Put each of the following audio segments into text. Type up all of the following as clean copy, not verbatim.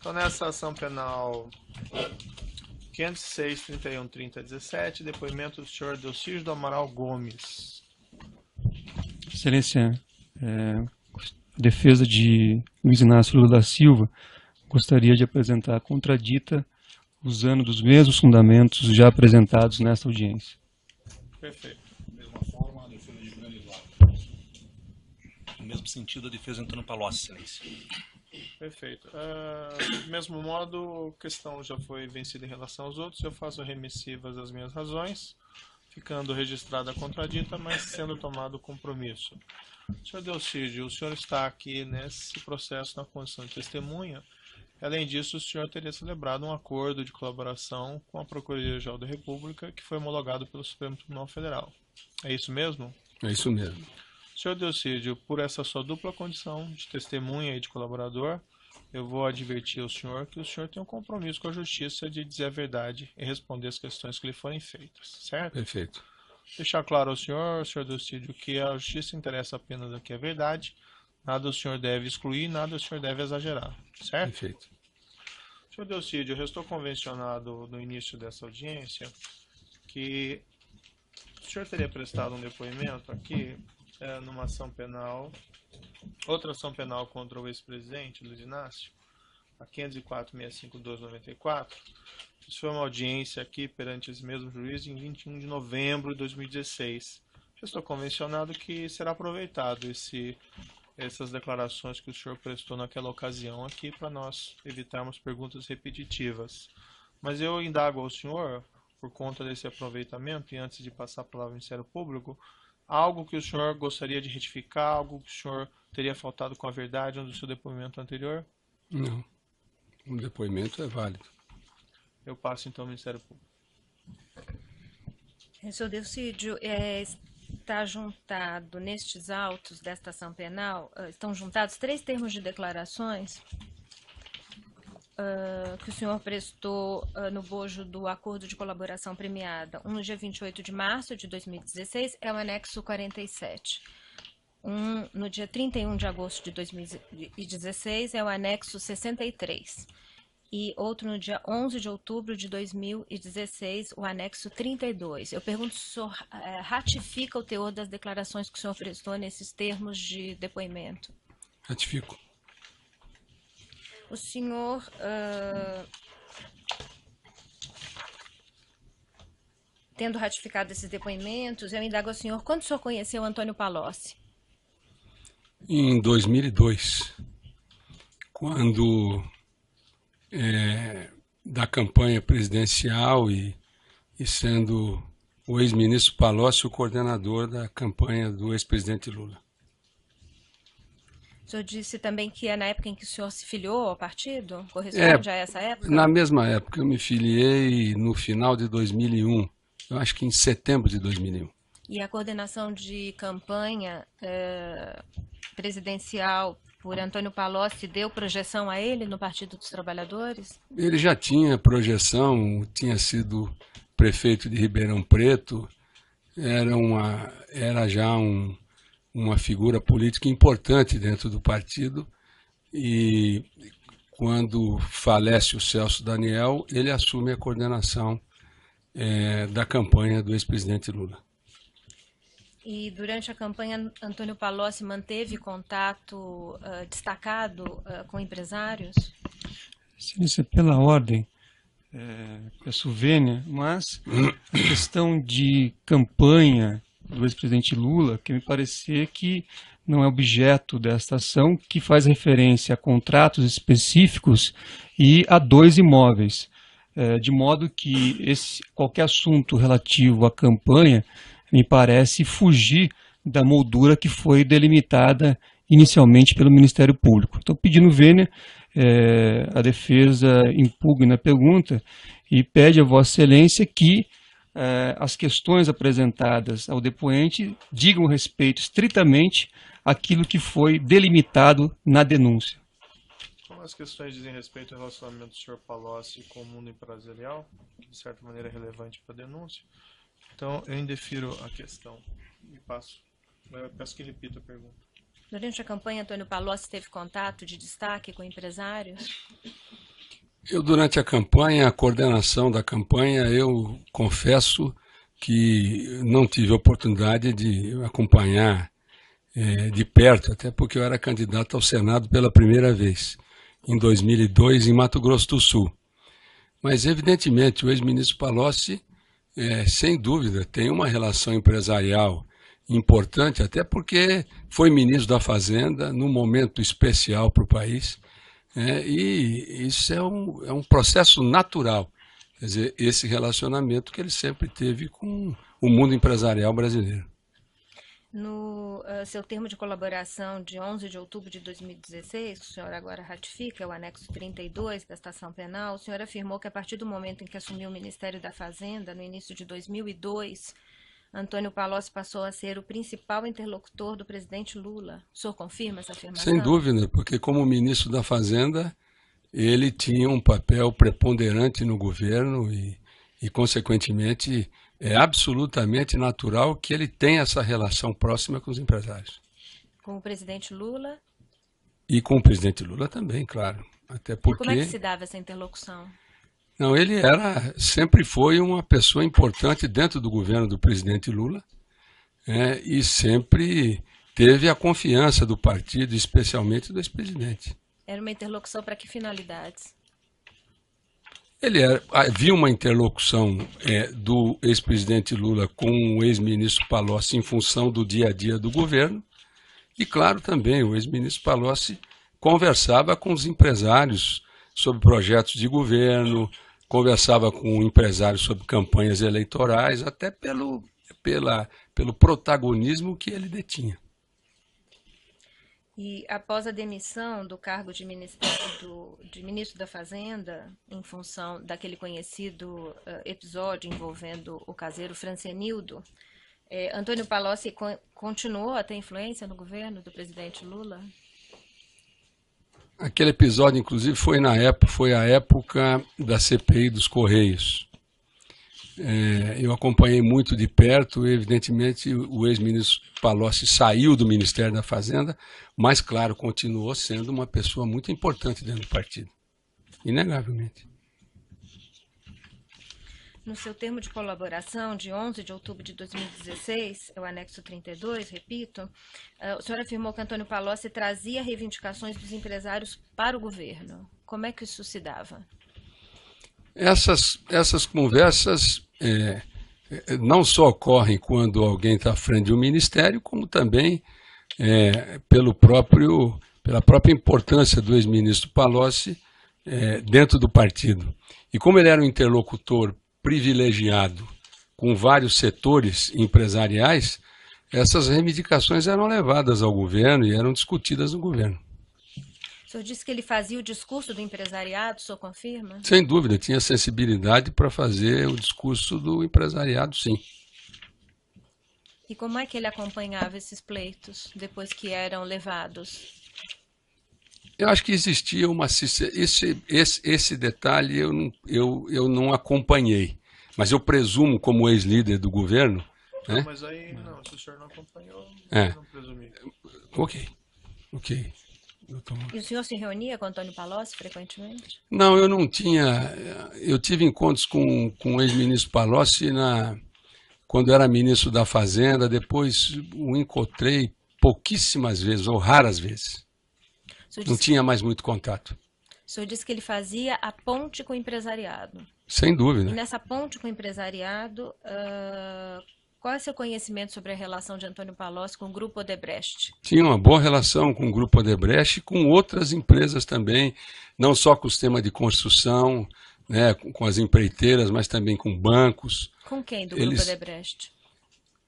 Então, nessa ação penal 506, 31, 30, 17, depoimento do senhor Delcídio do Amaral Gomes. Excelência, defesa de Luiz Inácio Lula da Silva gostaria de apresentar a contradita usando dos mesmos fundamentos já apresentados nesta audiência. Perfeito. Da mesma forma, a defesa de Juliano Eduardo. No mesmo sentido, a defesa de Antônio Palocci, excelência. Perfeito. Do mesmo modo, a questão já foi vencida em relação aos outros. Eu faço remissivas as minhas razões, ficando registrada a contradita, mas sendo tomado o compromisso. Senhor Delcídio, o senhor está aqui nesse processo na condição de testemunha. Além disso, o senhor teria celebrado um acordo de colaboração com a Procuradoria-Geral da República, que foi homologado pelo Supremo Tribunal Federal. É isso mesmo? É isso mesmo. Senhor Delcídio, por essa sua dupla condição de testemunha e de colaborador, eu vou advertir ao senhor que o senhor tem um compromisso com a justiça de dizer a verdade e responder as questões que lhe forem feitas, certo? Perfeito. Deixar claro ao senhor Delcídio, que a justiça interessa apenas aqui a verdade, nada o senhor deve excluir, nada o senhor deve exagerar, certo? Perfeito. Senhor Delcídio, restou convencionado no início dessa audiência que o senhor teria prestado um depoimento aqui numa ação penal, outra ação penal contra o ex-presidente Luiz Inácio, a 504-65-1294. Isso foi uma audiência aqui perante esse mesmo juiz em 21 de novembro de 2016. Restou convencionado que será aproveitado essas declarações que o senhor prestou naquela ocasião aqui para nós evitarmos perguntas repetitivas. Mas eu indago ao senhor, por conta desse aproveitamento, e antes de passar a palavra ao Ministério Público, algo que o senhor gostaria de retificar, algo que o senhor teria faltado com a verdade no seu depoimento anterior? Não. O depoimento é válido. Eu passo então ao Ministério Público. Senhor Delcídio, está juntado nestes autos desta ação penal, estão juntados 3 termos de declarações que o senhor prestou no bojo do acordo de colaboração premiada. Um no dia 28 de março de 2016, é o anexo 47. Um no dia 31 de agosto de 2016, é o anexo 63. E outro no dia 11 de outubro de 2016, o anexo 32. Eu pergunto se o senhor ratifica o teor das declarações que o senhor prestou nesses termos de depoimento. Ratifico. O senhor tendo ratificado esses depoimentos, eu indago ao senhor, quando o senhor conheceu Antônio Palocci? Em 2002, quando da campanha presidencial e sendo o ex-ministro Palocci o coordenador da campanha do ex-presidente Lula. O senhor disse também que é na época em que o senhor se filiou ao partido? Corresponde a essa época? Na mesma época, eu me filiei no final de 2001, eu acho que em setembro de 2001. E a coordenação de campanha presidencial por Antônio Palocci deu projeção a ele no Partido dos Trabalhadores? Ele já tinha projeção, tinha sido prefeito de Ribeirão Preto, era já uma figura política importante dentro do partido, e quando falece o Celso Daniel, ele assume a coordenação da campanha do ex-presidente Lula. E durante a campanha, Antônio Palocci manteve contato destacado com empresários? Excelência, pela ordem, peço vênia, mas a questão de campanha do ex-presidente Lula, que me parecer que não é objeto desta ação, que faz referência a contratos específicos e a 2 imóveis, de modo que qualquer assunto relativo à campanha me parece fugir da moldura que foi delimitada inicialmente pelo Ministério Público. Estou pedindo vênia, a defesa impugna a pergunta e pede a Vossa Excelência que as questões apresentadas ao depoente digam respeito estritamente àquilo que foi delimitado na denúncia. Como as questões dizem respeito ao relacionamento do senhor Palocci com o mundo empresarial, que de certa maneira é relevante para a denúncia, então eu indefiro a questão e peço que repita a pergunta. Durante a campanha, Antônio Palocci teve contato de destaque com empresários? Eu, durante a campanha, a coordenação da campanha, eu confesso que não tive oportunidade de acompanhar de perto, até porque eu era candidato ao Senado pela primeira vez, em 2002, em Mato Grosso do Sul. Mas, evidentemente, o ex-ministro Palocci, sem dúvida, tem uma relação empresarial importante, até porque foi ministro da Fazenda num momento especial para o país, e isso é um processo natural, quer dizer, esse relacionamento que ele sempre teve com o mundo empresarial brasileiro. No seu termo de colaboração de 11 de outubro de 2016, que o senhor agora ratifica, é o anexo 32 da Estação Penal, o senhor afirmou que a partir do momento em que assumiu o Ministério da Fazenda, no início de 2002, Antônio Palocci passou a ser o principal interlocutor do presidente Lula. O senhor confirma essa afirmação? Sem dúvida, porque como ministro da Fazenda, ele tinha um papel preponderante no governo e consequentemente, é absolutamente natural que ele tenha essa relação próxima com os empresários. Com o presidente Lula? E com o presidente Lula também, claro. Até porque... E como é que se dava essa interlocução? Não, ele sempre foi uma pessoa importante dentro do governo do presidente Lula, e sempre teve a confiança do partido, especialmente do ex-presidente. Era uma interlocução para que finalidades? Havia uma interlocução do ex-presidente Lula com o ex-ministro Palocci em função do dia a dia do governo, e claro também o ex-ministro Palocci conversava com os empresários sobre projetos de governo, conversava com empresários sobre campanhas eleitorais, até pelo protagonismo que ele detinha. E após a demissão do cargo de ministro da Fazenda, em função daquele conhecido episódio envolvendo o caseiro Francenildo, Antônio Palocci continuou a ter influência no governo do presidente Lula? Aquele episódio, inclusive, foi a época da CPI dos Correios. Eu acompanhei muito de perto, evidentemente o ex-ministro Palocci saiu do Ministério da Fazenda, mas, claro, continuou sendo uma pessoa muito importante dentro do partido, inegavelmente. No seu termo de colaboração, de 11 de outubro de 2016, é o anexo 32, repito, o senhor afirmou que Antônio Palocci trazia reivindicações dos empresários para o governo. Como é que isso se dava? Essas conversas não só ocorrem quando alguém está à frente de um ministério, como também pela própria importância do ex-ministro Palocci dentro do partido. E como ele era um interlocutor privilegiado com vários setores empresariais, essas reivindicações eram levadas ao governo e eram discutidas no governo. O senhor disse que ele fazia o discurso do empresariado, o senhor confirma? Sem dúvida, tinha sensibilidade para fazer o discurso do empresariado, sim. E como é que ele acompanhava esses pleitos depois que eram levados? Eu acho que existia uma... Esse detalhe eu não acompanhei, mas eu presumo, como ex-líder do governo... Não, né? mas aí, não, se o senhor não acompanhou, não presumi. Ok. E o senhor se reunia com Antônio Palocci frequentemente? Não, eu não tinha... Eu tive encontros com o ex-ministro Palocci quando era ministro da Fazenda, depois o encontrei pouquíssimas vezes, ou raras vezes. Não tinha mais muito contato. O senhor disse que ele fazia a ponte com o empresariado. Sem dúvida. E nessa ponte com o empresariado, qual é o seu conhecimento sobre a relação de Antônio Palocci com o Grupo Odebrecht? Tinha uma boa relação com o Grupo Odebrecht e com outras empresas também, não só com o sistema de construção, né, com as empreiteiras, mas também com bancos. Com quem do Grupo Odebrecht?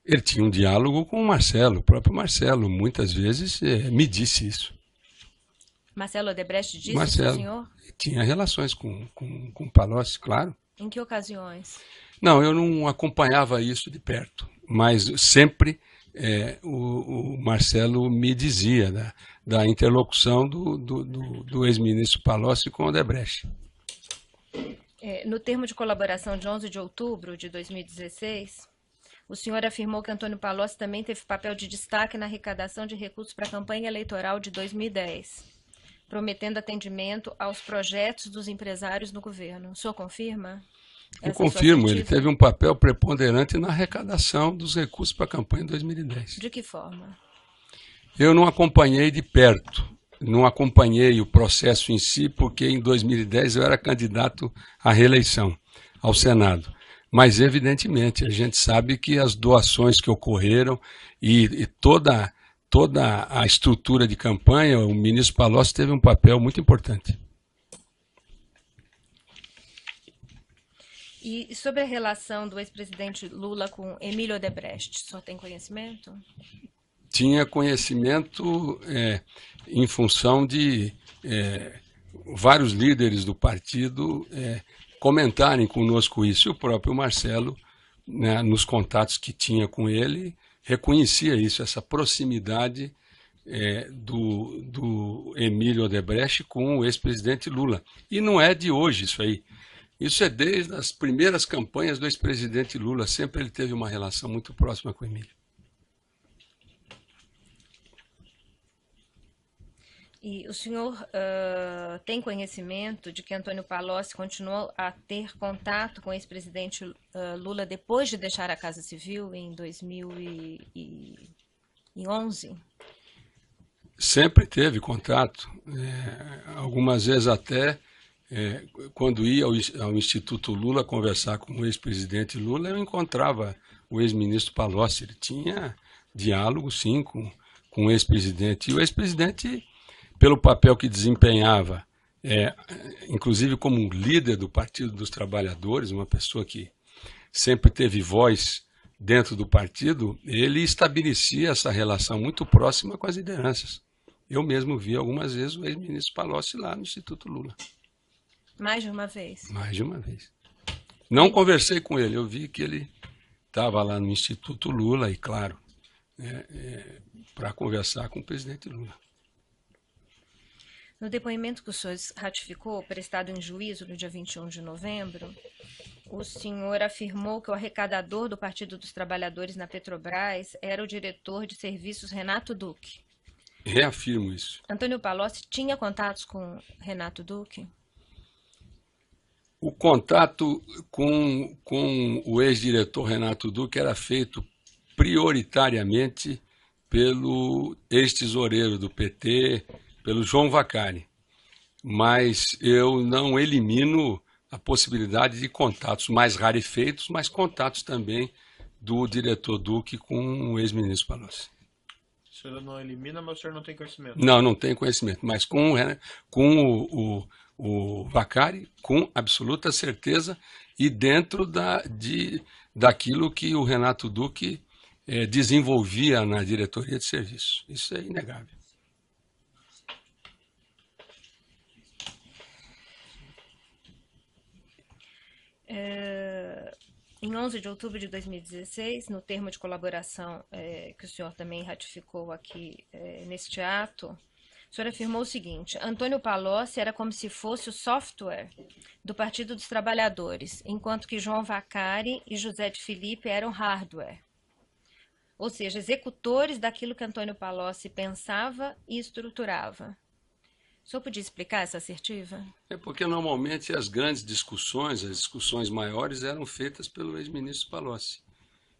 Ele tinha um diálogo com o Marcelo, o próprio Marcelo, muitas vezes me disse isso. Marcelo Odebrecht disse Marcelo, isso, senhor? Tinha relações com o Palocci, claro. Em que ocasiões? Não, eu não acompanhava isso de perto, mas sempre o Marcelo me dizia da interlocução do ex-ministro Palocci com o Odebrecht. No termo de colaboração de 11 de outubro de 2016, o senhor afirmou que Antônio Palocci também teve papel de destaque na arrecadação de recursos para a campanha eleitoral de 2010. prometendo atendimento aos projetos dos empresários no governo. O senhor confirma? Eu essa sua confirmo, ele assertiva? teve um papel preponderante na arrecadação dos recursos para a campanha em 2010. De que forma? Eu não acompanhei de perto, não acompanhei o processo em si, porque em 2010 eu era candidato à reeleição ao Senado. Mas, evidentemente, a gente sabe que as doações que ocorreram e toda a estrutura de campanha, o ministro Palocci teve um papel muito importante. E sobre a relação do ex-presidente Lula com Emílio Odebrecht, o senhor tem conhecimento? Tinha conhecimento em função de vários líderes do partido comentarem conosco isso. E o próprio Marcelo, né, nos contatos que tinha com ele, reconhecia isso, essa proximidade do Emílio Odebrecht com o ex-presidente Lula. E não é de hoje isso aí. Isso é desde as primeiras campanhas do ex-presidente Lula. Sempre ele teve uma relação muito próxima com o Emílio. E o senhor tem conhecimento de que Antônio Palocci continuou a ter contato com o ex-presidente Lula depois de deixar a Casa Civil em 2011? Sempre teve contato. Algumas vezes até, quando ia ao Instituto Lula conversar com o ex-presidente Lula, eu encontrava o ex-ministro Palocci. Ele tinha diálogo, sim, com o ex-presidente. E o ex-presidente, pelo papel que desempenhava, inclusive como um líder do Partido dos Trabalhadores, uma pessoa que sempre teve voz dentro do partido, ele estabelecia essa relação muito próxima com as lideranças. Eu mesmo vi algumas vezes o ex-ministro Palocci lá no Instituto Lula. Mais de uma vez? Mais de uma vez. Não conversei com ele, eu vi que ele estava lá no Instituto Lula e, claro, para conversar com o presidente Lula. No depoimento que o senhor ratificou, prestado em juízo no dia 21 de novembro, o senhor afirmou que o arrecadador do Partido dos Trabalhadores na Petrobras era o diretor de serviços Renato Duque. Reafirmo isso. Antônio Palocci tinha contatos com Renato Duque? O contato com o ex-diretor Renato Duque era feito prioritariamente pelo ex-tesoureiro do PT, pelo João Vacari. Mas eu não elimino a possibilidade de contatos mais rarefeitos, mas contatos também do diretor Duque com o ex-ministro Palocci. O senhor não elimina, mas o senhor não tem conhecimento? Não tenho conhecimento, mas com o Vacari, com absoluta certeza, e dentro daquilo que o Renato Duque desenvolvia na diretoria de serviço. Isso é inegável. Em 11 de outubro de 2016, no termo de colaboração que o senhor também ratificou aqui neste ato, o senhor afirmou o seguinte: Antônio Palocci era como se fosse o software do Partido dos Trabalhadores, enquanto que João Vacari e José de Filipe eram hardware. Ou seja, executores daquilo que Antônio Palocci pensava e estruturava. O senhor podia explicar essa assertiva? É porque normalmente as grandes discussões, as discussões maiores, eram feitas pelo ex-ministro Palocci.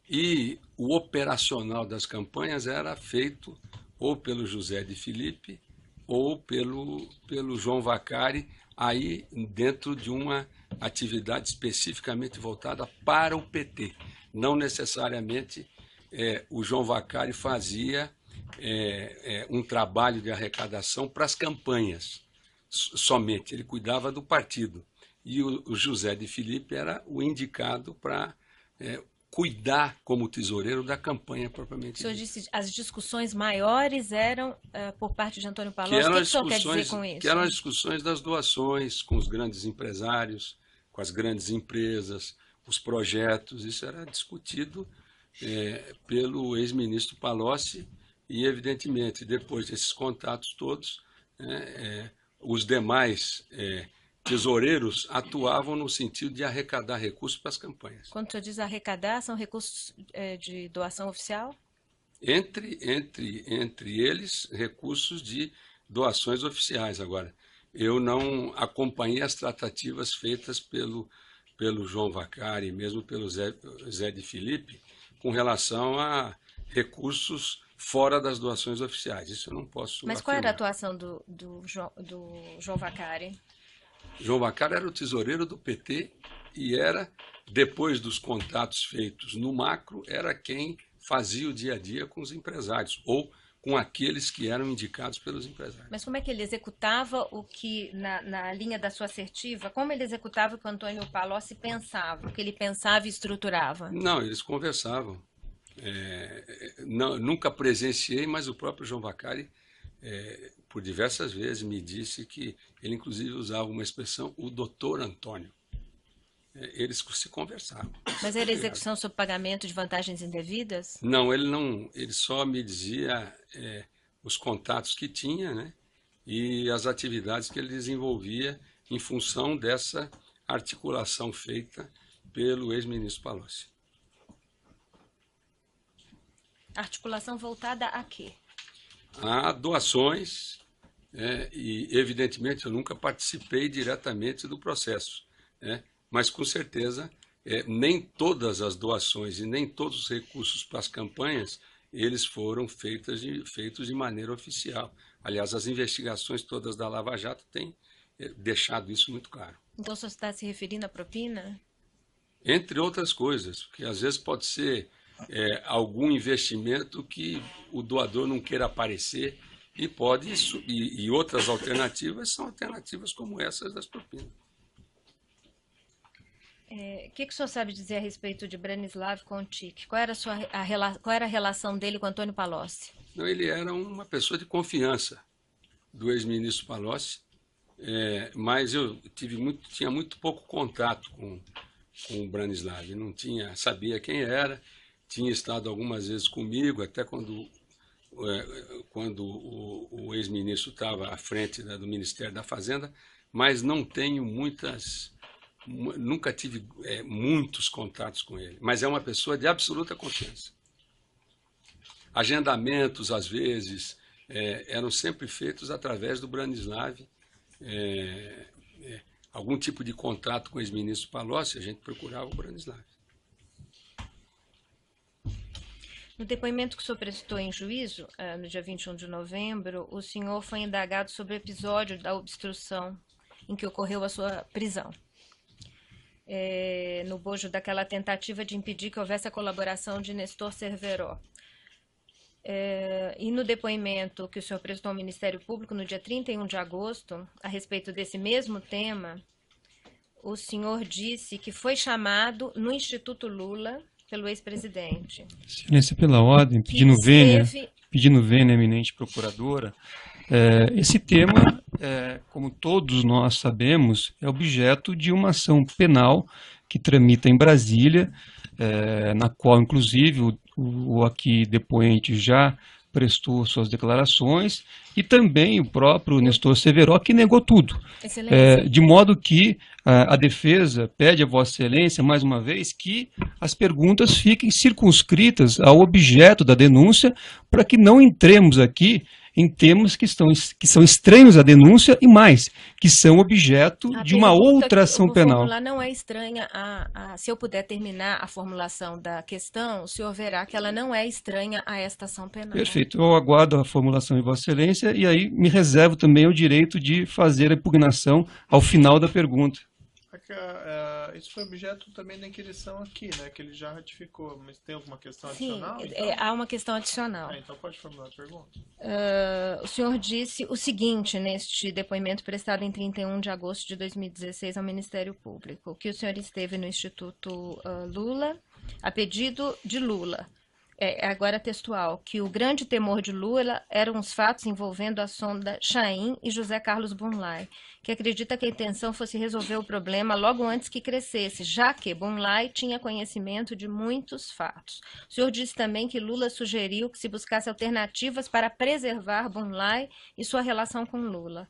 E o operacional das campanhas era feito ou pelo José de Filipe ou pelo João Vacari, aí dentro de uma atividade especificamente voltada para o PT. Não necessariamente o João Vacari fazia um trabalho de arrecadação para as campanhas somente, ele cuidava do partido. E o José de Filipe era o indicado para cuidar como tesoureiro da campanha propriamente dita. O senhor disse as discussões maiores eram por parte de Antônio Palocci. O que o senhor quer dizer com isso? Que eram as discussões das doações com os grandes empresários, com as grandes empresas, os projetos. Isso era discutido pelo ex-ministro Palocci e, evidentemente, depois desses contatos todos, os demais tesoureiros atuavam no sentido de arrecadar recursos para as campanhas. Quando o senhor diz arrecadar, são recursos de doação oficial? Entre eles, recursos de doações oficiais. Agora, eu não acompanhei as tratativas feitas pelo João Vacari, mesmo pelo Zé de Filipe, com relação a recursos fora das doações oficiais. Isso eu não posso Mas qual era a afirmar. atuação do João Vacari? João Vacari era o tesoureiro do PT e era, depois dos contatos feitos no macro, era quem fazia o dia a dia com os empresários, ou com aqueles que eram indicados pelos empresários. Mas como é que ele executava o que, na linha da sua assertiva, como ele executava o que o Antônio Palocci pensava, o que ele pensava e estruturava? Não, eles conversavam. Nunca presenciei, mas o próprio João Vacari, por diversas vezes, me disse que ele, inclusive, usava uma expressão, o doutor Antônio. Eles se conversavam. Mas era execução sob pagamento de vantagens indevidas? Não, ele só me dizia os contatos que tinha, né, e as atividades que ele desenvolvia em função dessa articulação feita pelo ex-ministro Palocci. Articulação voltada a quê? Há doações, e evidentemente eu nunca participei diretamente do processo, né, mas com certeza nem todas as doações e nem todos os recursos para as campanhas eles foram feitos de maneira oficial. Aliás, as investigações todas da Lava Jato têm deixado isso muito claro. Então, você está se referindo à propina? Entre outras coisas, porque às vezes pode ser algum investimento que o doador não queira aparecer e outras alternativas são alternativas como essas das propinas. O que o senhor sabe dizer a respeito de Branislav Contic? Qual era a relação dele com Antônio Palocci? Não, ele era uma pessoa de confiança do ex-ministro Palocci, mas eu tinha muito pouco contato com o Branislav. Não sabia quem era, tinha estado algumas vezes comigo, até quando o ex-ministro estava à frente do Ministério da Fazenda, mas não tenho nunca tive muitos contatos com ele, mas é uma pessoa de absoluta confiança. Agendamentos, às vezes, eram sempre feitos através do Branislav. Algum tipo de contrato com o ex-ministro Palocci, a gente procurava o Branislav. No depoimento que o senhor prestou em juízo, no dia 21 de novembro, o senhor foi indagado sobre o episódio da obstrução em que ocorreu a sua prisão. No bojo daquela tentativa de impedir que houvesse a colaboração de Nestor Cerveró. E no depoimento que o senhor prestou ao Ministério Público no dia 31 de agosto, a respeito desse mesmo tema, o senhor disse que foi chamado no Instituto Lula pelo ex-presidente. Excelência, pela ordem, pedindo vênia, eminente procuradora, esse tema, como todos nós sabemos, é objeto de uma ação penal que tramita em Brasília, na qual, inclusive, o aqui depoente já prestou suas declarações, e também o próprio Nestor Cerveró, que negou tudo. De modo que a defesa pede a Vossa Excelência, mais uma vez, que as perguntas fiquem circunscritas ao objeto da denúncia, para que não entremos aqui em temas que são estranhos à denúncia e mais, que são objeto de uma outra ação penal. A formular não é estranha, se eu puder terminar a formulação da questão, o senhor verá que ela não é estranha a esta ação penal. Perfeito, eu aguardo a formulação de Vossa Excelência e aí me reservo também o direito de fazer a impugnação ao final da pergunta. Isso foi objeto também da inquirição aqui, né? Que ele já ratificou, mas tem alguma questão Sim, adicional? Então? Há uma questão adicional. Então pode formular a pergunta. O senhor disse o seguinte neste depoimento prestado em 31 de agosto de 2016 ao Ministério Público, que o senhor esteve no Instituto Lula, a pedido de Lula. Agora textual, que o grande temor de Lula eram os fatos envolvendo a sonda Chaim e José Carlos Bunlai, que acredita que a intenção fosse resolver o problema logo antes que crescesse, já que Bunlai tinha conhecimento de muitos fatos. O senhor disse também que Lula sugeriu que se buscasse alternativas para preservar Bunlai e sua relação com Lula.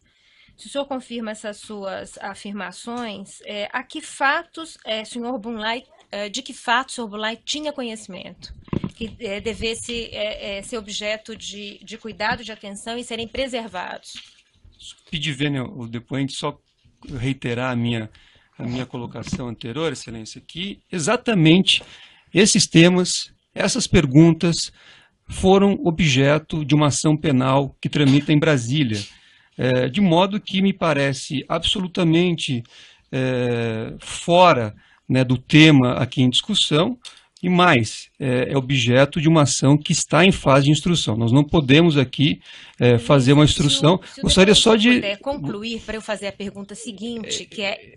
Se o senhor confirma essas suas afirmações, de que fatos o senhor Bunlai tinha conhecimento? que devesse ser objeto de cuidado, de atenção e serem preservados. Pedir vênia o depoente, só reiterar a minha colocação anterior, Excelência, que exatamente esses temas, essas perguntas foram objeto de uma ação penal que tramita em Brasília, de modo que me parece absolutamente fora, né, do tema aqui em discussão, e mais, é objeto de uma ação que está em fase de instrução. Nós não podemos aqui fazer uma instrução. Gostaria só de puder concluir para eu fazer a pergunta seguinte, que é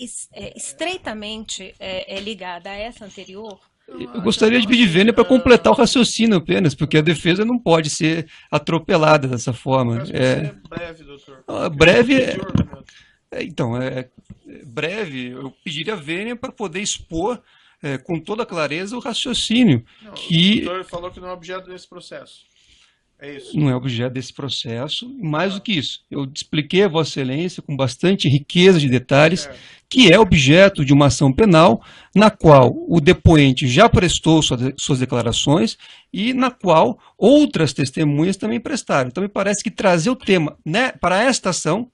estreitamente ligada a essa anterior. Eu gostaria de pedir vênia para completar o raciocínio apenas, porque a defesa não pode ser atropelada dessa forma. É breve, doutor. Breve então, breve, eu pediria vênia para poder expor com toda clareza o raciocínio. Não, que o doutor falou que não é objeto desse processo. É isso. Não é objeto desse processo. Mais do que isso, eu expliquei a Vossa Excelência com bastante riqueza de detalhes, que é objeto de uma ação penal na qual o depoente já prestou suas declarações e na qual outras testemunhas também prestaram. Então, me parece que trazer o tema, né, para esta ação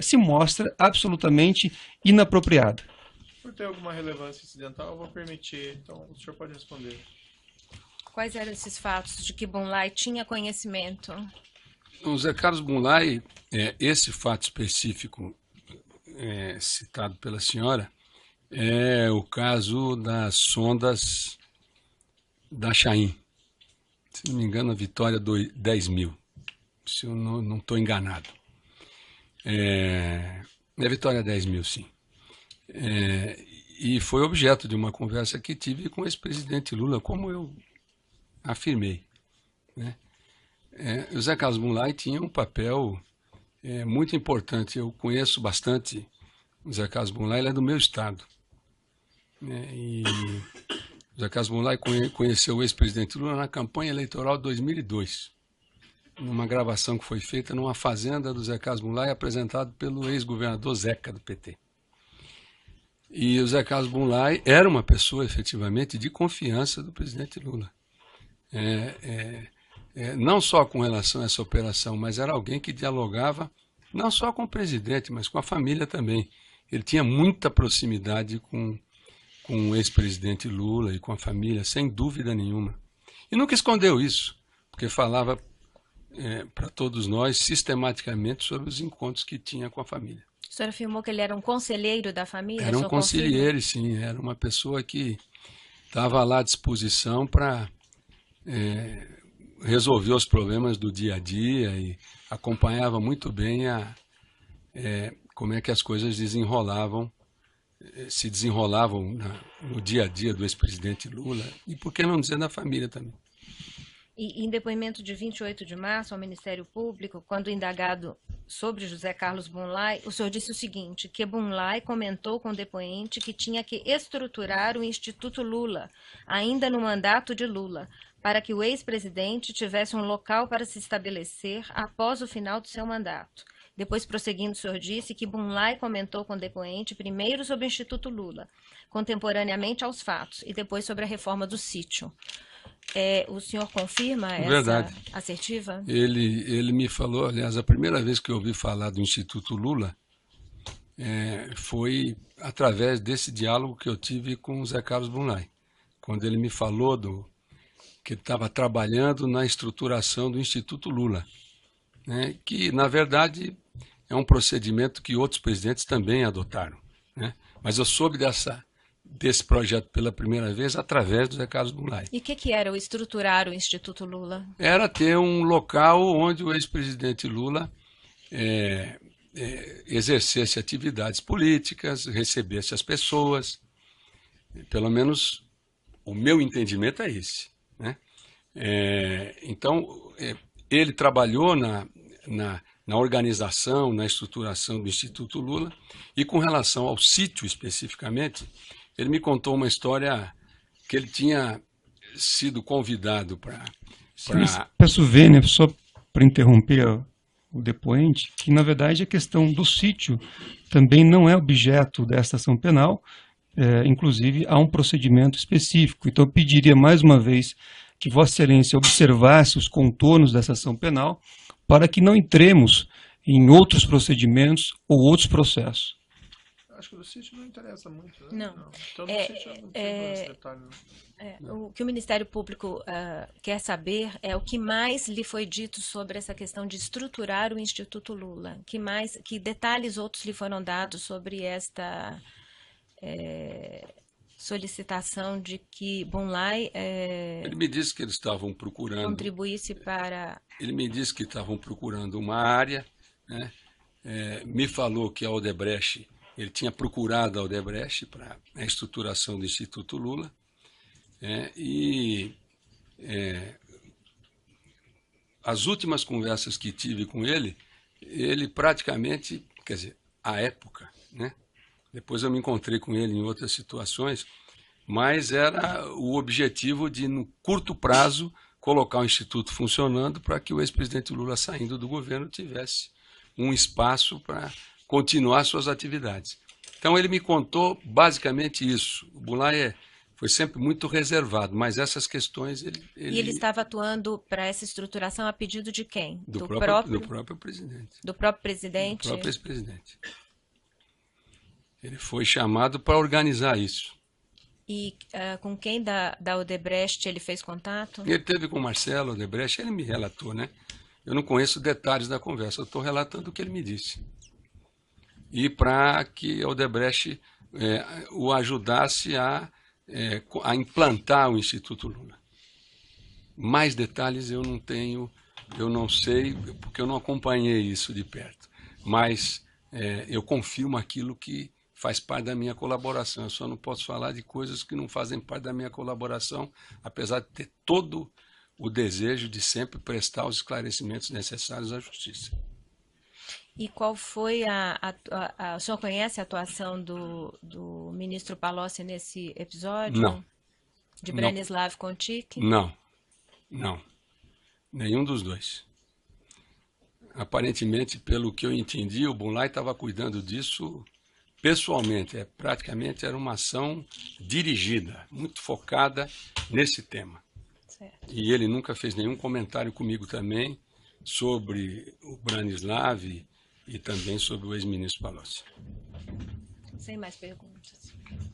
se mostra absolutamente inapropriado. Por ter alguma relevância incidental, eu vou permitir. Então, o senhor pode responder. Quais eram esses fatos de que Bunlai tinha conhecimento? O Zé Carlos Bunlai, esse fato específico citado pela senhora, é o caso das sondas da Chaim. Se não me engano, a Vitória 10.000, se eu não estou enganado. É Vitória 10.000, sim. E foi objeto de uma conversa que tive com o ex-presidente Lula, como eu afirmei, né? O Zé Carlos Bunlai tinha um papel muito importante. Eu conheço bastante o Zé Carlos Bunlai, ele é do meu estado, né? E o Zé Carlos Bunlai conheceu o ex-presidente Lula na campanha eleitoral de 2002, numa gravação que foi feita numa fazenda do Zé Carlos Bunlai, apresentado pelo ex-governador Zeca, do PT. E o Zé Carlos Bunlai era uma pessoa, efetivamente, de confiança do presidente Lula. Não só com relação a essa operação, mas era alguém que dialogava não só com o presidente, mas com a família também. Ele tinha muita proximidade com o ex-presidente Lula e com a família, sem dúvida nenhuma. E nunca escondeu isso, porque falava para todos nós sistematicamente sobre os encontros que tinha com a família. O senhor afirmou que ele era um conselheiro da família? Era um conselheiro, sim. Era uma pessoa que estava lá à disposição para resolver os problemas do dia a dia e acompanhava muito bem como é que as coisas se desenrolavam no dia a dia do ex-presidente Lula e, por que não dizer, da família também. E em depoimento de 28 de março ao Ministério Público, quando indagado sobre José Carlos Bunlai, o senhor disse o seguinte, que Bunlai comentou com o depoente que tinha que estruturar o Instituto Lula, ainda no mandato de Lula, para que o ex-presidente tivesse um local para se estabelecer após o final do seu mandato. Depois, prosseguindo, o senhor disse que Bunlai comentou com o depoente primeiro sobre o Instituto Lula, contemporaneamente aos fatos, e depois sobre a reforma do sítio. O senhor confirma essa assertiva? Ele me falou, aliás, a primeira vez que eu ouvi falar do Instituto Lula foi através desse diálogo que eu tive com o Zé Carlos Bunlai, quando ele me falou que estava trabalhando na estruturação do Instituto Lula, né, que, na verdade, é um procedimento que outros presidentes também adotaram, né? Mas eu soube desse projeto pela primeira vez através do Zé Carlos Bunlai. E o que era o estruturar o Instituto Lula? Era ter um local onde o ex-presidente Lula exercesse atividades políticas, recebesse as pessoas. Pelo menos o meu entendimento é esse, né? Então, ele trabalhou na organização, na estruturação do Instituto Lula, e com relação ao sítio especificamente, ele me contou uma história que ele tinha sido convidado para... Peço vênia, só para interromper o depoente, que na verdade a questão do sítio também não é objeto desta ação penal, inclusive há um procedimento específico. Então eu pediria mais uma vez que Vossa Excelência observasse os contornos dessa ação penal para que não entremos em outros procedimentos ou outros processos. Acho que o sítio não interessa muito, né? Não. Então, no sítio eu não tenho esse detalhe. O que o Ministério Público quer saber é o que mais lhe foi dito sobre essa questão de estruturar o Instituto Lula. Que detalhes outros lhe foram dados sobre esta solicitação de que Bunlai Ele me disse que eles estavam procurando. contribuísse para... Ele me disse que estavam procurando uma área, né? Me falou que a Odebrecht, ele tinha procurado a Odebrecht para a estruturação do Instituto Lula, as últimas conversas que tive com ele praticamente, quer dizer, à época, né? Depois eu me encontrei com ele em outras situações, mas era o objetivo de, no curto prazo, colocar o Instituto funcionando para que o ex-presidente Lula, saindo do governo, tivesse um espaço para continuar suas atividades. Então ele me contou basicamente isso. O Bunlai foi sempre muito reservado, mas essas questões E ele estava atuando para essa estruturação a pedido de quem? Do próprio presidente. Do próprio presidente? Do próprio ex-presidente. Ele foi chamado para organizar isso. E com quem da Odebrecht ele fez contato? Ele teve com o Marcelo Odebrecht, ele me relatou, né? Eu não conheço detalhes da conversa, eu estou relatando o que ele me disse. E para que a Odebrecht o ajudasse a implantar o Instituto Lula. Mais detalhes eu não tenho, eu não sei, porque eu não acompanhei isso de perto. Mas eu confirmo aquilo que faz parte da minha colaboração. Eu só não posso falar de coisas que não fazem parte da minha colaboração, apesar de ter todo o desejo de sempre prestar os esclarecimentos necessários à Justiça. E qual foi o senhor conhece a atuação do ministro Palocci nesse episódio? Não. De Branislav Contic? Não. Nenhum dos dois. Aparentemente, pelo que eu entendi, o Bunlai estava cuidando disso pessoalmente. Praticamente era uma ação dirigida, muito focada nesse tema. Certo. E ele nunca fez nenhum comentário comigo também sobre o Branislav e também sobre o ex-ministro Palocci. Sem mais perguntas.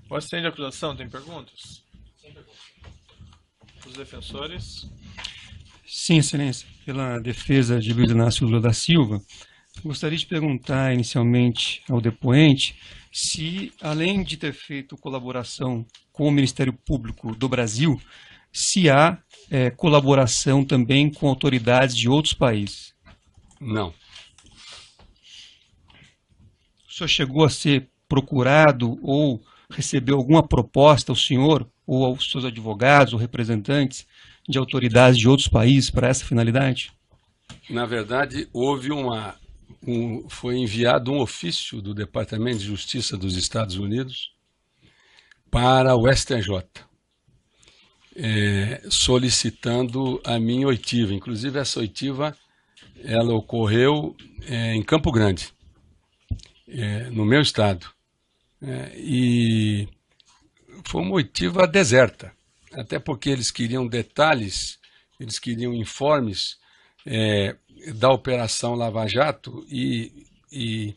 O assistente de acusação tem perguntas? Sem perguntas. Os defensores? Sim, Excelência. Pela defesa de Luiz Inácio Lula da Silva, gostaria de perguntar inicialmente ao depoente se, além de ter feito colaboração com o Ministério Público do Brasil, se há colaboração também com autoridades de outros países. Não. O senhor chegou a ser procurado ou recebeu alguma proposta, o senhor ou aos seus advogados ou representantes de autoridades de outros países para essa finalidade? Na verdade, houve foi enviado um ofício do Departamento de Justiça dos Estados Unidos para o STJ, solicitando a minha oitiva. Inclusive, essa oitiva ela ocorreu em Campo Grande, no meu estado. E foi uma oitiva deserta, até porque eles queriam detalhes, eles queriam informes da Operação Lava Jato e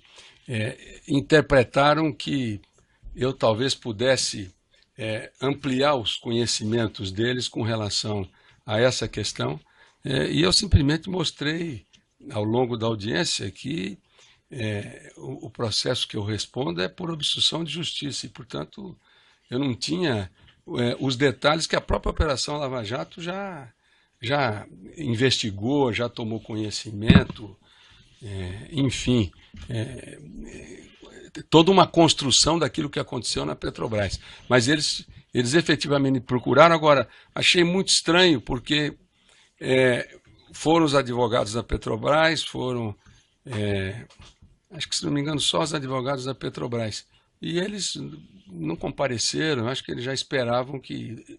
interpretaram que eu talvez pudesse ampliar os conhecimentos deles com relação a essa questão, e eu simplesmente mostrei ao longo da audiência que o processo que eu respondo é por obstrução de justiça e, portanto, eu não tinha os detalhes que a própria Operação Lava Jato já investigou, já tomou conhecimento, enfim, toda uma construção daquilo que aconteceu na Petrobras. Mas eles efetivamente me procuraram. Agora, achei muito estranho, porque foram os advogados da Petrobras, acho que, se não me engano, só os advogados da Petrobras. E eles não compareceram, acho que eles já esperavam que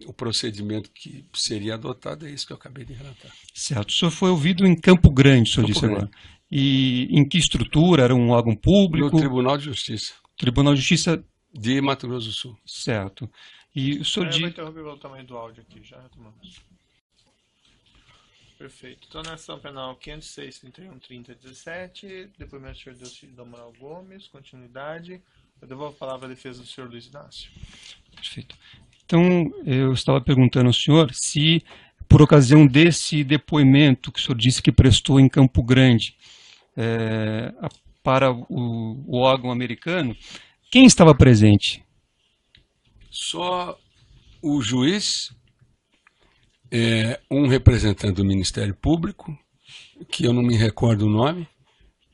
o procedimento que seria adotado é isso que eu acabei de relatar. Certo. O senhor foi ouvido em Campo Grande, o senhor disse agora. E em que estrutura? Era um órgão público? No Tribunal de Justiça. Tribunal de Justiça de Mato Grosso do Sul. Certo. E o senhor Eu vou diz... interromper pelo tamanho do áudio aqui, já retomamos. Perfeito. Então, na ação penal 506, 31, 30, 17, depoimento do senhor Delcídio do Amaral Gomes, continuidade. Eu devolvo a palavra à defesa do senhor Luiz Inácio. Perfeito. Então, eu estava perguntando ao senhor se, por ocasião desse depoimento que o senhor disse que prestou em Campo Grande para o órgão americano, quem estava presente? Só o juiz, um representante do Ministério Público, que eu não me recordo o nome,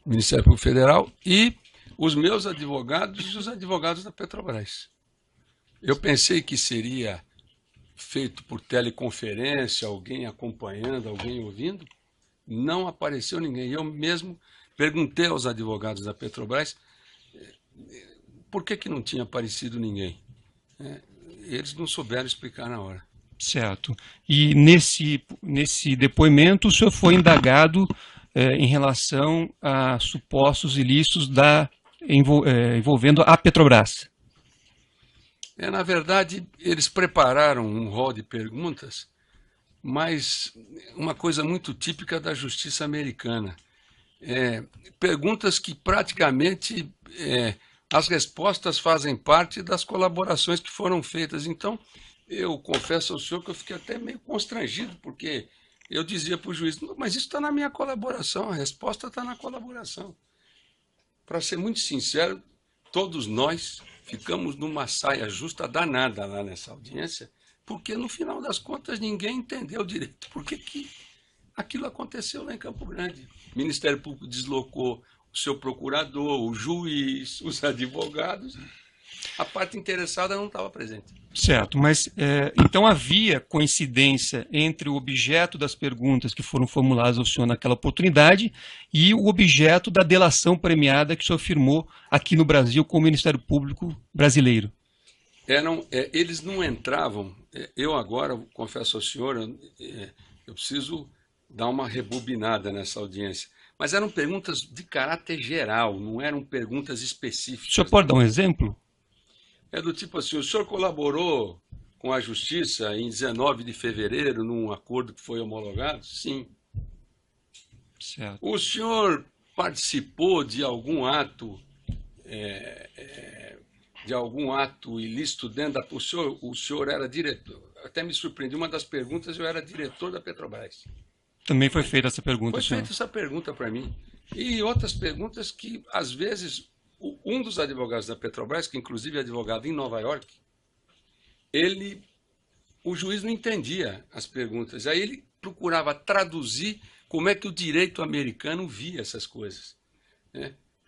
Ministério Público Federal, e os meus advogados e os advogados da Petrobras. Eu pensei que seria feito por teleconferência, alguém acompanhando, alguém ouvindo. Não apareceu ninguém. Eu mesmo perguntei aos advogados da Petrobras por que não tinha aparecido ninguém. Eles não souberam explicar na hora. Certo. E nesse depoimento o senhor foi indagado em relação a supostos ilícitos envolvendo a Petrobras. Na verdade, eles prepararam um rol de perguntas, mas uma coisa muito típica da justiça americana. Perguntas que praticamente as respostas fazem parte das colaborações que foram feitas. Então, eu confesso ao senhor que eu fiquei até meio constrangido, porque eu dizia para o juiz, mas isso está na minha colaboração, a resposta está na colaboração. Para ser muito sincero, todos nós ficamos numa saia justa danada lá nessa audiência, porque no final das contas ninguém entendeu direito por que aquilo aconteceu lá em Campo Grande. O Ministério Público deslocou o seu procurador, o juiz, os advogados. A parte interessada não estava presente. Certo, mas então havia coincidência entre o objeto das perguntas que foram formuladas ao senhor naquela oportunidade e o objeto da delação premiada que o senhor firmou aqui no Brasil com o Ministério Público brasileiro. Eles não entravam. Eu agora, confesso ao senhor, eu preciso dar uma rebobinada nessa audiência. Mas eram perguntas de caráter geral, não eram perguntas específicas. O senhor pode dar um exemplo? Do tipo assim, o senhor colaborou com a Justiça em 19 de fevereiro num acordo que foi homologado? Sim. Certo. O senhor participou de algum ato ilícito dentro da... O senhor era diretor, até me surpreendi, uma das perguntas, eu era diretor da Petrobras. Também foi feita essa pergunta, Foi senhor? feita essa pergunta para mim. E outras perguntas que, às vezes, um dos advogados da Petrobras, que inclusive é advogado em Nova York, o juiz não entendia as perguntas. Aí ele procurava traduzir como é que o direito americano via essas coisas.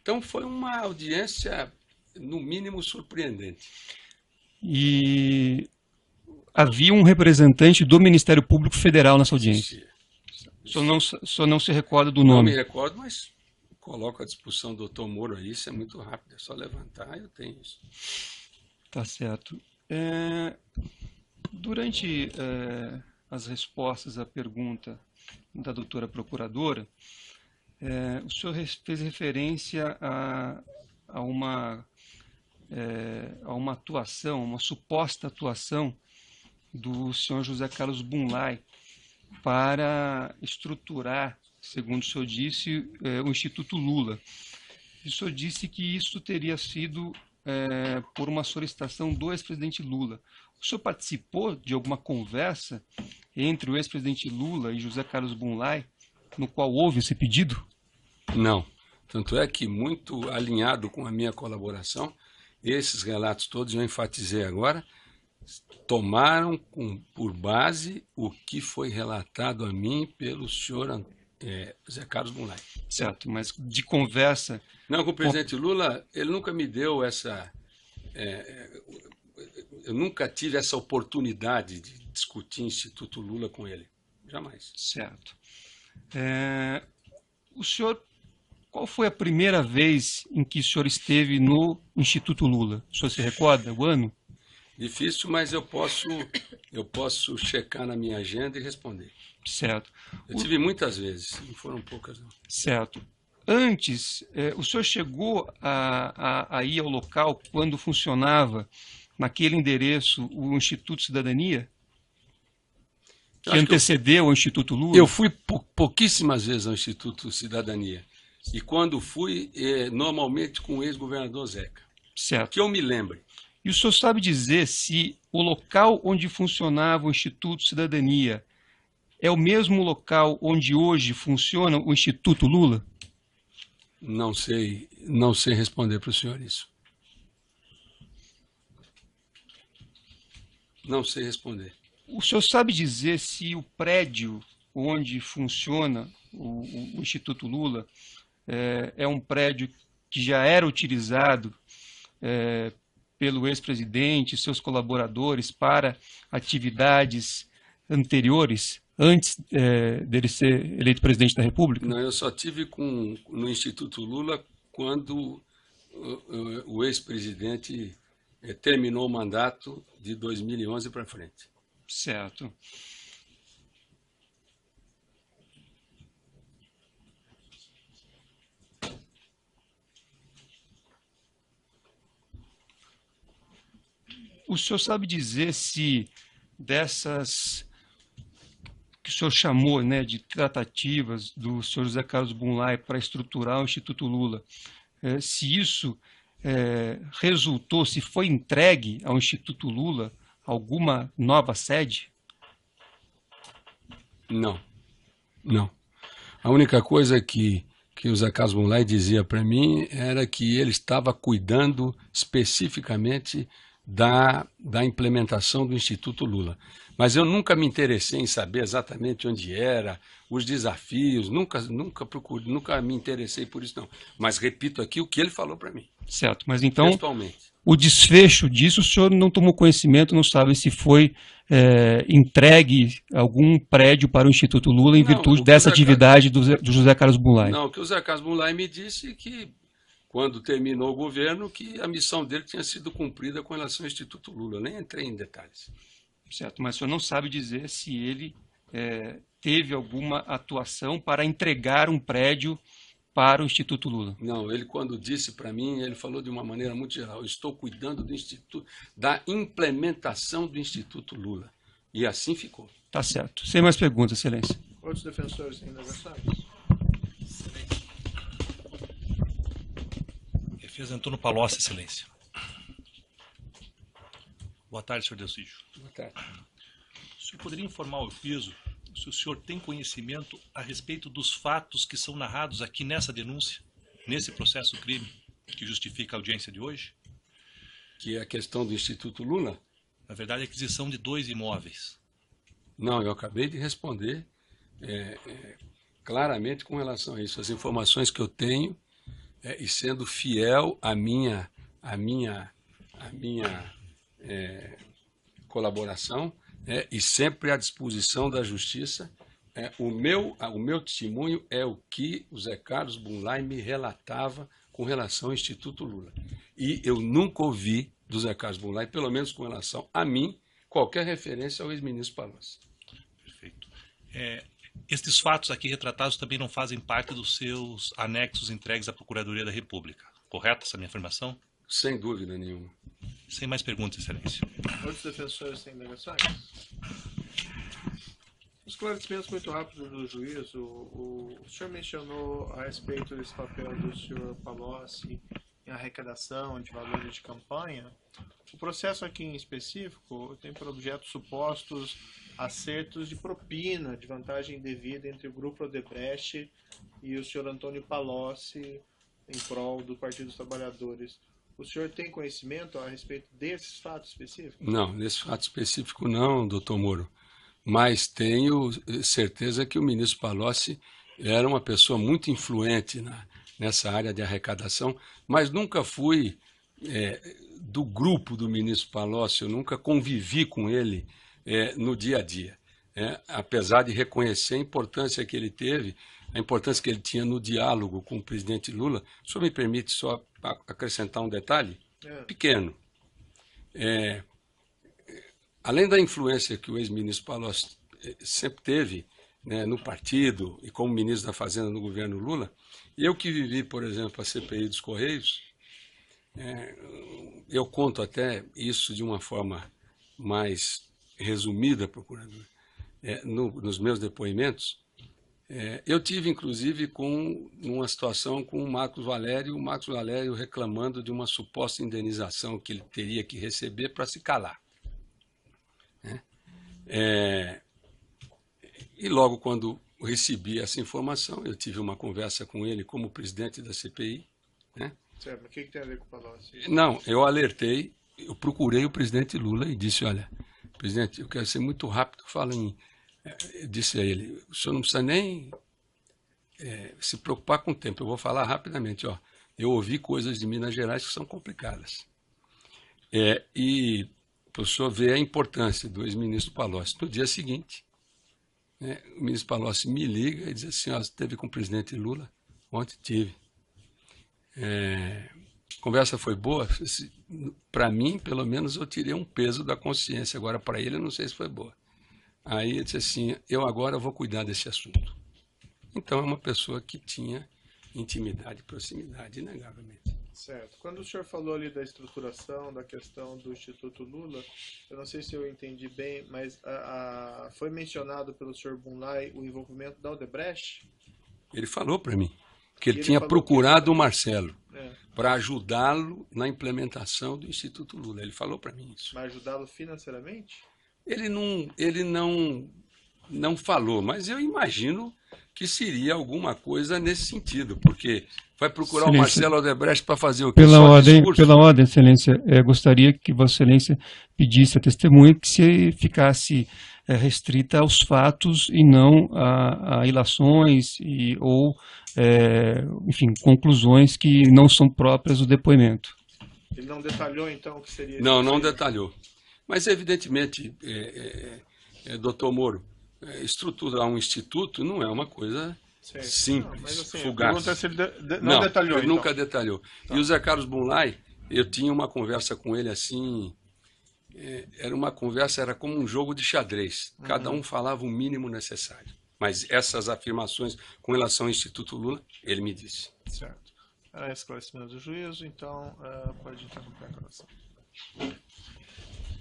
Então foi uma audiência, no mínimo, surpreendente. E havia um representante do Ministério Público Federal nessa audiência. O senhor não se recorda do nome? Não me recordo, mas coloco à disposição do Dr. Moro aí, isso é muito rápido, é só levantar, eu tenho isso. Tá certo. Durante as respostas à pergunta da doutora procuradora, o senhor fez referência a uma atuação, uma suposta atuação do senhor José Carlos Bunlai para estruturar, segundo o senhor disse, o Instituto Lula. O senhor disse que isso teria sido por uma solicitação do ex-presidente Lula. O senhor participou de alguma conversa entre o ex-presidente Lula e José Carlos Bunlai, no qual houve esse pedido? Não. Tanto é que, muito alinhado com a minha colaboração, esses relatos todos, eu enfatizei agora, tomaram por base o que foi relatado a mim pelo senhor José Carlos Bunlai. Certo, mas de conversa... Não, com o presidente Lula, ele nunca me deu essa... eu nunca tive essa oportunidade de discutir Instituto Lula com ele. Jamais. Certo. O senhor, qual foi a primeira vez em que o senhor esteve no Instituto Lula? O senhor se recorda o ano? Difícil, mas eu posso checar na minha agenda e responder. Certo. Eu tive muitas vezes, não foram poucas não. Certo. Antes, o senhor chegou a ir ao local quando funcionava naquele endereço, o Instituto Cidadania? Que Acho que antecedeu o Instituto Lula? eu fui pouquíssimas vezes ao Instituto Cidadania. E quando fui, normalmente com o ex-governador Zeca. Certo. Que eu me lembre. E o senhor sabe dizer se o local onde funcionava o Instituto Cidadania é o mesmo local onde hoje funciona o Instituto Lula? Não sei responder para o senhor isso. Não sei responder. O senhor sabe dizer se o prédio onde funciona o Instituto Lula é um prédio que já era utilizado pelo ex-presidente e seus colaboradores para atividades anteriores, antes dele ser eleito presidente da República? Não, eu só tive no Instituto Lula quando o ex-presidente terminou o mandato de 2011 para frente. Certo. O senhor sabe dizer se dessas que o senhor chamou, né, de tratativas do senhor José Carlos Bunlai para estruturar o Instituto Lula, se isso resultou, se foi entregue ao Instituto Lula alguma nova sede? Não. A única coisa que o José Carlos Bunlai dizia para mim era que ele estava cuidando especificamente da implementação do Instituto Lula. Mas eu nunca me interessei em saber exatamente onde era, os desafios, nunca me interessei por isso, não. Mas repito aqui o que ele falou para mim. Certo, mas então textualmente. O desfecho disso o senhor não tomou conhecimento, não sabe se foi entregue algum prédio para o Instituto Lula em virtude dessa atividade do José Carlos Bunlai? Não, o que o José Carlos Bunlai me disse que, quando terminou o governo, que a missão dele tinha sido cumprida com relação ao Instituto Lula. Eu nem entrei em detalhes. Certo, mas o senhor não sabe dizer se ele teve alguma atuação para entregar um prédio para o Instituto Lula? Não, ele quando disse para mim, ele falou de uma maneira muito geral, eu estou cuidando do Instituto, da implementação do Instituto Lula. E assim ficou. Tá certo. Sem mais perguntas, Excelência. Outros defensores têm indagações? Defesa Antônio Palocci, Excelência. Boa tarde, senhor Delcídio. Boa tarde. O senhor poderia informar ao juízo se o senhor tem conhecimento a respeito dos fatos que são narrados aqui nessa denúncia, nesse processo crime, que justifica a audiência de hoje? Que é a questão do Instituto Lula? Na verdade, a aquisição de 2 imóveis. Não, eu acabei de responder claramente com relação a isso. As informações que eu tenho, e sendo fiel à minha colaboração, e sempre à disposição da Justiça, o meu testemunho é o que o Zé Carlos Bunlai me relatava com relação ao Instituto Lula. E eu nunca ouvi do Zé Carlos Bunlai, pelo menos com relação a mim, qualquer referência ao ex-ministro Palocci. Perfeito. Estes fatos aqui retratados também não fazem parte dos seus anexos entregues à Procuradoria da República. Correta essa minha afirmação? Sem dúvida nenhuma. Sem mais perguntas, Excelência. Outros defensores têm indagações? Esclarecimentos muito rápidos do juiz. O senhor mencionou a respeito desse papel do senhor Palocci em arrecadação de valores de campanha. O processo aqui em específico tem por objeto supostos acertos de propina, de vantagem indevida entre o Grupo Odebrecht e o senhor Antônio Palocci em prol do Partido dos Trabalhadores. O senhor tem conhecimento a respeito desses fatos específicos? Não, nesse fato específico não, doutor Moro. Mas tenho certeza que o ministro Palocci era uma pessoa muito influente nessa área de arrecadação, mas nunca fui do grupo do ministro Palocci, eu nunca convivi com ele no dia a dia. Apesar de reconhecer a importância que ele teve, a importância que ele tinha no diálogo com o presidente Lula. O senhor me permite só acrescentar um detalhe pequeno. Além da influência que o ex-ministro Palocci sempre teve, né, no partido e como ministro da Fazenda no governo Lula, eu que vivi, por exemplo, a CPI dos Correios, Eu conto até isso de uma forma mais resumida, procurador, nos meus depoimentos. Eu tive, inclusive, uma situação com o Marcos Valério reclamando de uma suposta indenização que ele teria que receber para se calar. E logo quando recebi essa informação, eu tive uma conversa com ele como presidente da CPI. Certo, mas o que tem a ver com o Palocci? Não, eu alertei, eu procurei o presidente Lula e disse, olha, presidente, eu quero ser muito rápido, eu disse a ele, o senhor não precisa nem se preocupar com o tempo, eu vou falar rapidamente, eu ouvi coisas de Minas Gerais que são complicadas. E para o senhor ver a importância do ex-ministro Palocci. No dia seguinte, o ministro Palocci me liga e diz assim, você esteve com o presidente Lula? Ontem tive. A conversa foi boa? Para mim, pelo menos, eu tirei um peso da consciência. Agora, para ele, eu não sei se foi boa. Aí ele disse assim, eu agora vou cuidar desse assunto. Então, é uma pessoa que tinha intimidade e proximidade, inegavelmente. Certo. Quando o senhor falou ali da estruturação, da questão do Instituto Lula, eu não sei se eu entendi bem, mas foi mencionado pelo senhor Bunlai o envolvimento da Odebrecht? Ele falou para mim que ele tinha procurado o Marcelo para ajudá-lo na implementação do Instituto Lula. Ele falou para mim isso. Mas ajudá-lo financeiramente? Ele não falou, mas eu imagino que seria alguma coisa nesse sentido, porque vai procurar o Marcelo Odebrecht para fazer o quê? Pela ordem, Excelência, gostaria que Vossa Excelência pedisse a testemunha que se ficasse restrita aos fatos e não a ilações ou, enfim, conclusões que não são próprias do depoimento. Ele não detalhou, então, o que seria... Não detalhou. Mas, evidentemente, doutor Moro, estruturar um instituto não é uma coisa simples, mas, assim, fugaz. A pergunta é se ele não detalhou, ele nunca detalhou. Tá. E o Zé Carlos Bunlai, eu tinha uma conversa com ele assim, era como um jogo de xadrez. Cada um falava o mínimo necessário. Mas essas afirmações com relação ao Instituto Lula, ele me disse. Certo. Esclarecimento do juízo, então pode interromper a gravação.